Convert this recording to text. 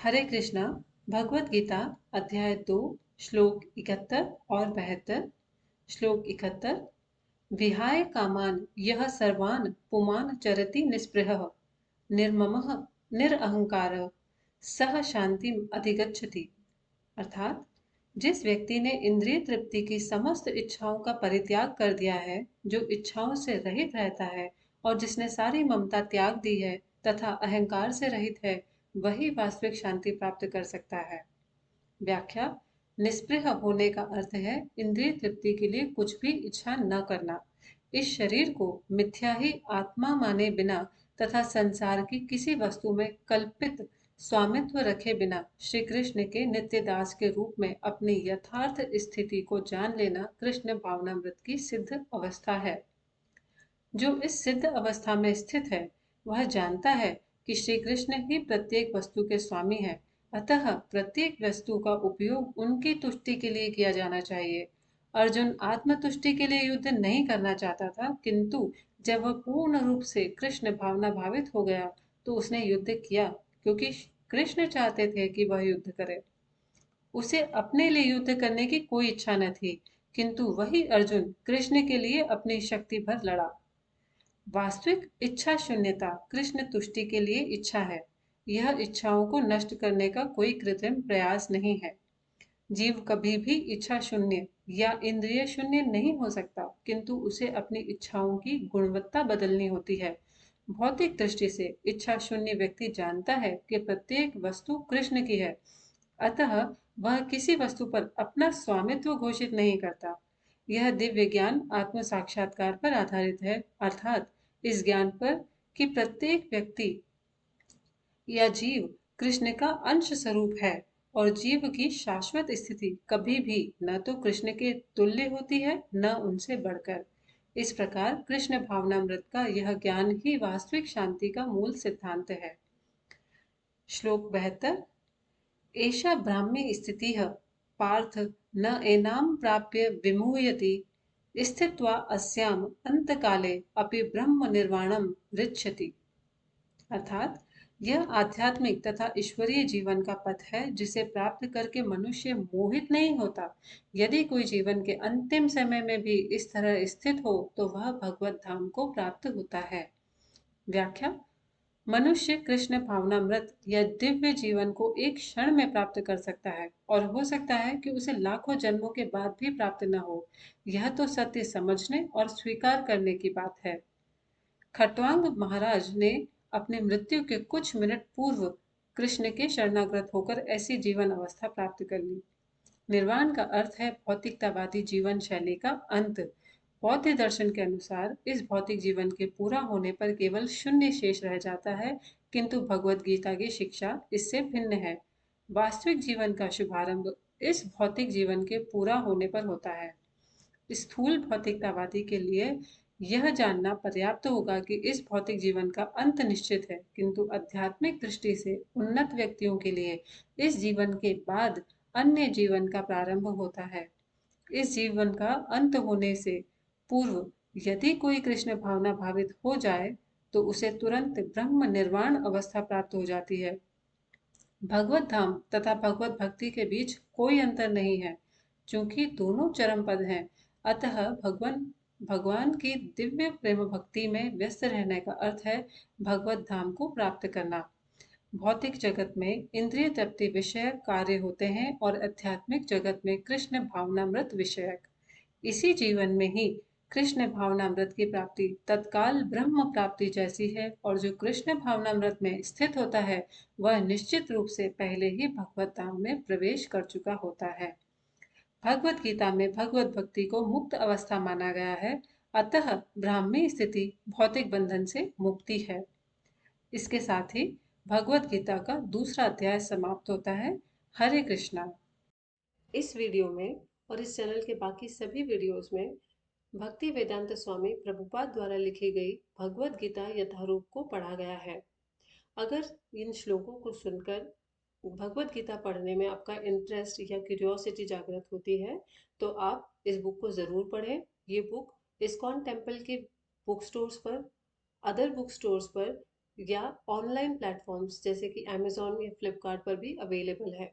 हरे कृष्णा। भगवत गीता अध्याय 2 श्लोक 71 और 72। श्लोक 71। विहाय कामान यह सर्वान पुमान चरति निस्पृहः निर्ममः निरअहंकारः सह शांतिम अधिगच्छति। अर्थात जिस व्यक्ति ने इंद्रिय तृप्ति की समस्त इच्छाओं का परित्याग कर दिया है, जो इच्छाओं से रहित रहता है और जिसने सारी ममता त्याग दी है तथा अहंकार से रहित है, वही वास्तविक शांति प्राप्त कर सकता है। व्याख्या। निस्पृह होने का अर्थ है इंद्रिय तृप्ति के लिए कुछ भी इच्छा न करना, इस शरीर को मिथ्या ही आत्मा माने बिना तथा संसार की किसी वस्तु में कल्पित स्वामित्व रखे बिना श्री कृष्ण के नित्य दास के रूप में अपनी यथार्थ स्थिति को जान लेना कृष्ण भावनामृत की सिद्ध अवस्था है। जो इस सिद्ध अवस्था में स्थित है वह जानता है कि श्री कृष्ण ही प्रत्येक वस्तु के स्वामी है, अतः प्रत्येक वस्तु का उपयोग उनकी तुष्टि के लिए किया जाना चाहिए। अर्जुन आत्मतुष्टि के लिए युद्ध नहीं करना चाहता था, किंतु जब वह पूर्ण रूप से कृष्ण भावना भावित हो गया तो उसने युद्ध किया, क्योंकि कृष्ण चाहते थे कि वह युद्ध करे। उसे अपने लिए युद्ध करने की कोई इच्छा न थी, किंतु वही अर्जुन कृष्ण के लिए अपनी शक्ति भर लड़ा। वास्तविक इच्छा शून्यता कृष्ण तुष्टि के लिए इच्छा है। यह इच्छाओं को नष्ट करने का कोई कृत्रिम प्रयास नहीं है। जीव कभी भी इच्छा शून्य या इंद्रिय शून्य नहीं हो सकता, किंतु उसे अपनी इच्छाओं की गुणवत्ता बदलनी होती है। भौतिक दृष्टि से इच्छा शून्य व्यक्ति जानता है कि प्रत्येक वस्तु कृष्ण की है, अतः वह किसी वस्तु पर अपना स्वामित्व घोषित नहीं करता। यह दिव्य ज्ञान आत्म साक्षात्कार पर आधारित है, अर्थात इस ज्ञान पर कि प्रत्येक व्यक्ति या जीव कृष्ण का अंश स्वरूप है और जीव की शाश्वत स्थिति कभी भी न तो कृष्ण के तुल्य होती है न उनसे बढ़कर। इस प्रकार कृष्ण भावनामृत का यह ज्ञान ही वास्तविक शांति का मूल सिद्धांत है। श्लोक 72। एषा ब्राह्मी स्थितिः पार्थ न एनां प्राप्य विमुह्यति स्थित्वा अस्याम अंतकाले अपि ब्रह्म निर्वाणम ऋच्छति। अर्थात यह आध्यात्मिक तथा ईश्वरीय जीवन का पथ है जिसे प्राप्त करके मनुष्य मोहित नहीं होता। यदि कोई जीवन के अंतिम समय में भी इस तरह स्थित हो तो वह भगवत धाम को प्राप्त होता है। व्याख्या। मनुष्य कृष्ण भावनामृत या दिव्य जीवन को एक क्षण में प्राप्त कर सकता है और हो सकता है कि उसे लाखों जन्मों के बाद भी प्राप्त न हो। यह तो सत्य समझने और स्वीकार करने की बात है। खट्वांग महाराज ने अपनी मृत्यु के कुछ मिनट पूर्व कृष्ण के शरणागत होकर ऐसी जीवन अवस्था प्राप्त कर ली। निर्वाण का अर्थ है भौतिकतावादी जीवन शैली का अंत। बौद्ध दर्शन के अनुसार इस भौतिक जीवन के पूरा होने पर केवल शून्य शेष रह जाता है, किंतु भगवत गीता की शिक्षा इससे भिन्न है। वास्तविक जीवन का शुभारंभ इस भौतिक जीवन के पूरा होने पर होता है। स्थूल भौतिकतावादी के लिए यह जानना पर्याप्त होगा कि इस भौतिक जीवन का अंत निश्चित है, किंतु आध्यात्मिक दृष्टि से उन्नत व्यक्तियों के लिए इस जीवन के बाद अन्य जीवन का प्रारंभ होता है। इस जीवन का अंत होने से पूर्व यदि कोई कृष्ण भावना भावित हो जाए तो उसे तुरंत ब्रह्म निर्वाण अवस्था प्राप्त हो जाती है। भगवत धाम तथा भगवत भक्ति के बीच कोई अंतर नहीं है, क्योंकि दोनों चरम पद हैं। अतः भगवान की दिव्य प्रेम भक्ति में व्यस्त रहने का अर्थ है भगवत धाम को प्राप्त करना। भौतिक जगत में इंद्रिय तृप्ति विषयक कार्य होते हैं और आध्यात्मिक जगत में कृष्ण भावनामृत विषयक। इसी जीवन में ही कृष्ण भावनामृत की प्राप्ति तत्काल ब्रह्म प्राप्ति जैसी है और जो कृष्ण भावनामृत में स्थित होता है वह निश्चित रूप से पहले ही भगवत धाम में प्रवेश कर चुका होता है। भगवत गीता में भगवत भक्ति को मुक्त अवस्था माना गया है, अतः ब्राह्मी स्थिति भौतिक बंधन से मुक्ति है। इसके साथ ही भगवत गीता का दूसरा अध्याय समाप्त होता है। हरे कृष्णा। इस वीडियो में और इस चैनल के बाकी सभी वीडियोस में भक्ति वेदांत स्वामी प्रभुपाद द्वारा लिखी गई भगवत गीता यथारूप को पढ़ा गया है। अगर इन श्लोकों को सुनकर भगवत गीता पढ़ने में आपका इंटरेस्ट या क्यूरियोसिटी जागृत होती है तो आप इस बुक को ज़रूर पढ़ें। ये बुक इस्कॉन टेम्पल के बुक स्टोर्स पर, अदर बुक स्टोर्स पर या ऑनलाइन प्लेटफॉर्म्स जैसे कि अमेजोन या फ्लिपकार्ट पर भी अवेलेबल है।